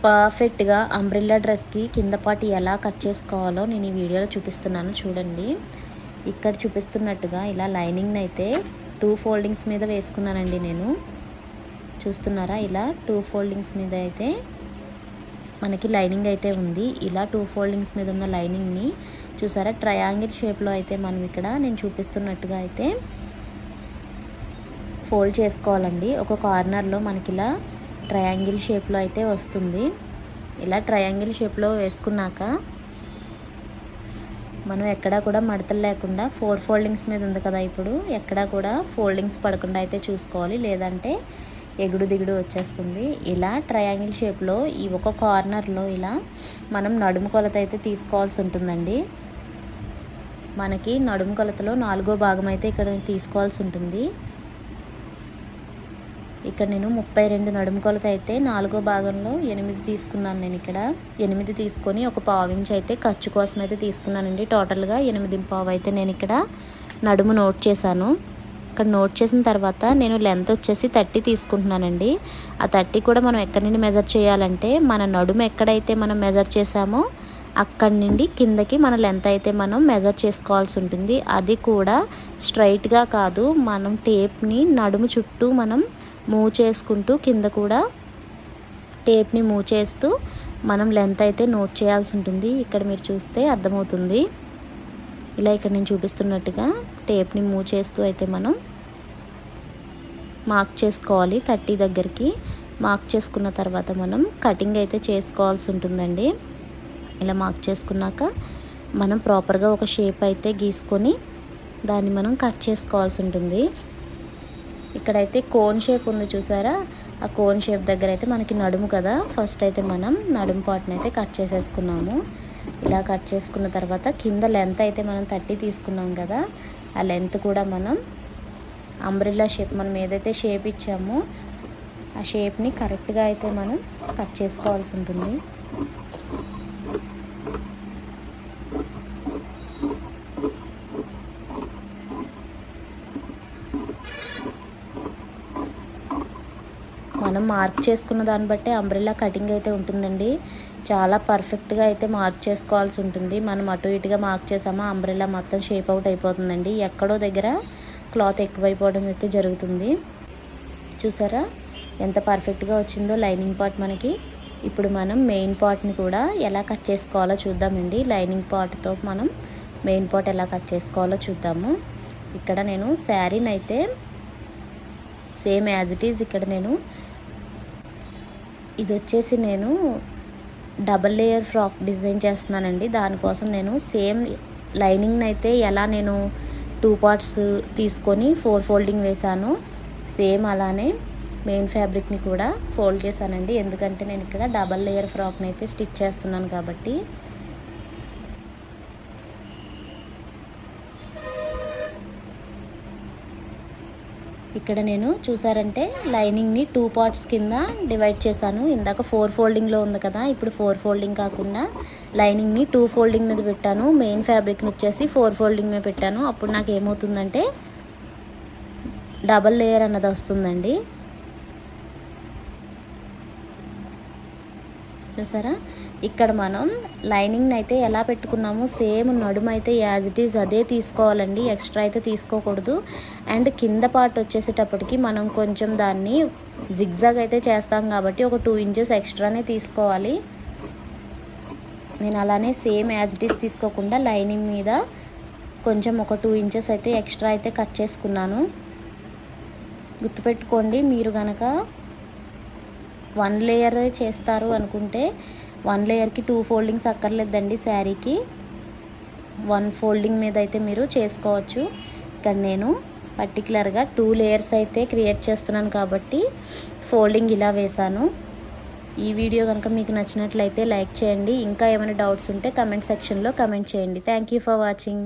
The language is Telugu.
పర్ఫెక్ట్గా అంబ్రెల్లా డ్రెస్కి కింద పార్ట్ ఎలా కట్ చేసుకోవాలో నేను ఈ వీడియోలో చూపిస్తున్నాను చూడండి. ఇక్కడ చూపిస్తున్నట్టుగా ఇలా లైనింగ్ అయితే 2 ఫోల్డింగ్స్ మీద వేసుకున్నానండి నేను. చూస్తున్నారా, ఇలా 2 ఫోల్డింగ్స్ మీద అయితే మనకి లైనింగ్ అయితే ఉంది. ఇలా 2 ఫోల్డింగ్స్ మీద ఉన్న లైనింగ్ని చూసారా, ట్రయాంగిల్ షేప్లో అయితే మనం ఇక్కడ నేను చూపిస్తున్నట్టుగా అయితే ఫోల్డ్ చేసుకోవాలండి. ఒక కార్నర్లో మనకి ఇలా ట్రయాంగిల్ షేప్లో అయితే వస్తుంది. ఇలా ట్రయాంగిల్ షేప్లో వేసుకున్నాక మనం ఎక్కడా కూడా మడతలు లేకుండా 4 ఫోల్డింగ్స్ మీద ఉంది కదా, ఇప్పుడు ఎక్కడా కూడా ఫోల్డింగ్స్ పడకుండా అయితే చూసుకోవాలి, లేదంటే ఎగుడు దిగుడు వచ్చేస్తుంది. ఇలా ట్రయాంగిల్ షేప్లో ఈ ఒక కార్నర్లో ఇలా మనం నడుము కొలత అయితే తీసుకోవాల్సి ఉంటుందండి. మనకి నడుము కొలతలో 4వ భాగం అయితే ఇక్కడ తీసుకోవాల్సి ఉంటుంది. ఇక్కడ నేను 32 నడుము కొలత అయితే 4వ భాగంలో 8 తీసుకున్నాను. నేను ఇక్కడ 8 తీసుకొని ఒక పావు ఇంచ్ అయితే ఖర్చు కోసం అయితే తీసుకున్నానండి. టోటల్గా 8.5 అయితే నేను ఇక్కడ నడుము నోట్ చేశాను. ఇక్కడ నోట్ చేసిన తర్వాత నేను లెంత్ వచ్చేసి 30 తీసుకుంటున్నానండి. ఆ 30 కూడా మనం ఎక్కడి నుండి మెజర్ చేయాలంటే మన నడుము ఎక్కడైతే మనం మెజర్ చేసామో అక్కడి నుండి కిందకి మన లెంత్ అయితే మనం మెజర్ చేసుకోవాల్సి ఉంటుంది. అది కూడా స్ట్రైట్గా కాదు, మనం టేప్ని నడుము చుట్టూ మనం మూవ్ చేసుకుంటూ కింద కూడా టేప్ని మూవ్ చేస్తూ మనం లెంత్ అయితే నోట్ చేయాల్సి ఉంటుంది. ఇక్కడ మీరు చూస్తే అర్థమవుతుంది. ఇలా ఇక్కడ నేను చూపిస్తున్నట్టుగా టేప్ని మూవ్ చేస్తూ అయితే మనం మార్క్ చేసుకోవాలి. 30 దగ్గరికి మార్క్ చేసుకున్న తర్వాత మనం కటింగ్ అయితే చేసుకోవాల్సి ఉంటుందండి. ఇలా మార్క్ చేసుకున్నాక మనం ప్రాపర్గా ఒక షేప్ అయితే గీసుకొని దాన్ని మనం కట్ చేసుకోవాల్సి ఉంటుంది. ఇక్కడైతే కోన్ షేప్ ఉంది చూసారా, ఆ కోన్ షేప్ దగ్గర అయితే మనకి నడుము కదా, ఫస్ట్ అయితే మనం నడుము పార్ట్ని అయితే కట్ చేసేసుకున్నాము. ఇలా కట్ చేసుకున్న తర్వాత కింద లెంత్ అయితే మనం 30 తీసుకున్నాం కదా, ఆ లెంత్ కూడా మనం అంబ్రెల్లా షేప్ మనం ఏదైతే షేప్ ఇచ్చామో ఆ షేప్ని కరెక్ట్గా అయితే మనం కట్ చేసుకోవాల్సి ఉంటుంది. మనం మార్క్ చేసుకున్న దాన్ని బట్టి అంబ్రెల్లా కటింగ్ అయితే ఉంటుందండి. చాలా పర్ఫెక్ట్గా అయితే మార్క్ చేసుకోవాల్సి ఉంటుంది. మనం అటు ఇటుగా మార్క్ చేసామా అంబ్రెల్లా మొత్తం షేప్ అవుట్ అయిపోతుందండి. ఎక్కడో దగ్గర క్లాత్ ఎక్కువైపోవడం అయితే జరుగుతుంది. చూసారా ఎంత పర్ఫెక్ట్గా వచ్చిందో లైనింగ్ పార్ట్ మనకి. ఇప్పుడు మనం మెయిన్ పార్ట్ని కూడా ఎలా కట్ చేసుకోవాలో చూద్దామండి. లైనింగ్ పార్ట్తో మనం మెయిన్ పార్ట్ ఎలా కట్ చేసుకోవాలో చూద్దాము. ఇక్కడ నేను శారీని అయితే సేమ్ యాజ్ ఇట్ ఈజ్ ఇక్కడ నేను ఇది వచ్చేసి నేను డబల్ లేయర్ ఫ్రాక్ డిజైన్ చేస్తున్నానండి. దానికోసం నేను సేమ్ లైనింగ్ని అయితే ఎలా నేను 2 పార్ట్స్ తీసుకొని 4 ఫోల్డింగ్ వేసాను, సేమ్ అలానే మెయిన్ ఫ్యాబ్రిక్ని కూడా ఫోల్డ్ చేశానండి. ఎందుకంటే నేను ఇక్కడ డబల్ లేయర్ ఫ్రాక్ని అయితే స్టిచ్ చేస్తున్నాను కాబట్టి. ఇక్కడ నేను చూసారంటే లైనింగ్ని 2 పార్ట్స్ కింద డివైడ్ చేశాను. ఇందాక 4 ఫోల్డింగ్లో ఉంది కదా, ఇప్పుడు 4 ఫోల్డింగ్ కాకుండా లైనింగ్ని 2 ఫోల్డింగ్ మీద పెట్టాను. మెయిన్ ఫ్యాబ్రిక్ని వచ్చేసి 4 ఫోల్డింగ్ మీద పెట్టాను. అప్పుడు నాకు ఏమవుతుందంటే డబల్ లేయర్ అన్నది వస్తుందండి. చూసారా, ఇక్కడ మనం లైనింగ్ని అయితే ఎలా పెట్టుకున్నామో సేమ్ నడుము అయితే యాజ్ ఇట్ ఈజ్ అదే తీసుకోవాలండి, ఎక్స్ట్రా అయితే తీసుకోకూడదు. అండ్ కింద పార్ట్ వచ్చేసేటప్పటికి మనం కొంచెం దాన్ని జిగ్జాగ్ అయితే చేస్తాం కాబట్టి ఒక 2 ఇంచెస్ ఎక్స్ట్రానే తీసుకోవాలి. నేను అలానే సేమ్ యాజ్ ఇట్ ఈజ్ తీసుకోకుండా లైనింగ్ మీద కొంచెం ఒక 2 ఇంచెస్ అయితే ఎక్స్ట్రా అయితే కట్ చేసుకున్నాను. గుర్తుపెట్టుకోండి, మీరు కనుక 1 లేయర్ చేస్తారు అనుకుంటే 1 లేయర్కి 2 ఫోల్డింగ్స్ అక్కర్లేదండి. శారీకి 1 ఫోల్డింగ్ మీద అయితే మీరు చేసుకోవచ్చు. ఇక్కడ నేను పర్టికులర్గా 2 లేయర్స్ అయితే క్రియేట్ చేస్తున్నాను కాబట్టి ఫోల్డింగ్ ఇలా వేశాను. ఈ వీడియో కనుక మీకు నచ్చినట్లయితే లైక్ చేయండి. ఇంకా ఏమైనా డౌట్స్ ఉంటే కమెంట్ సెక్షన్లో కమెంట్ చేయండి. Thank you for watching.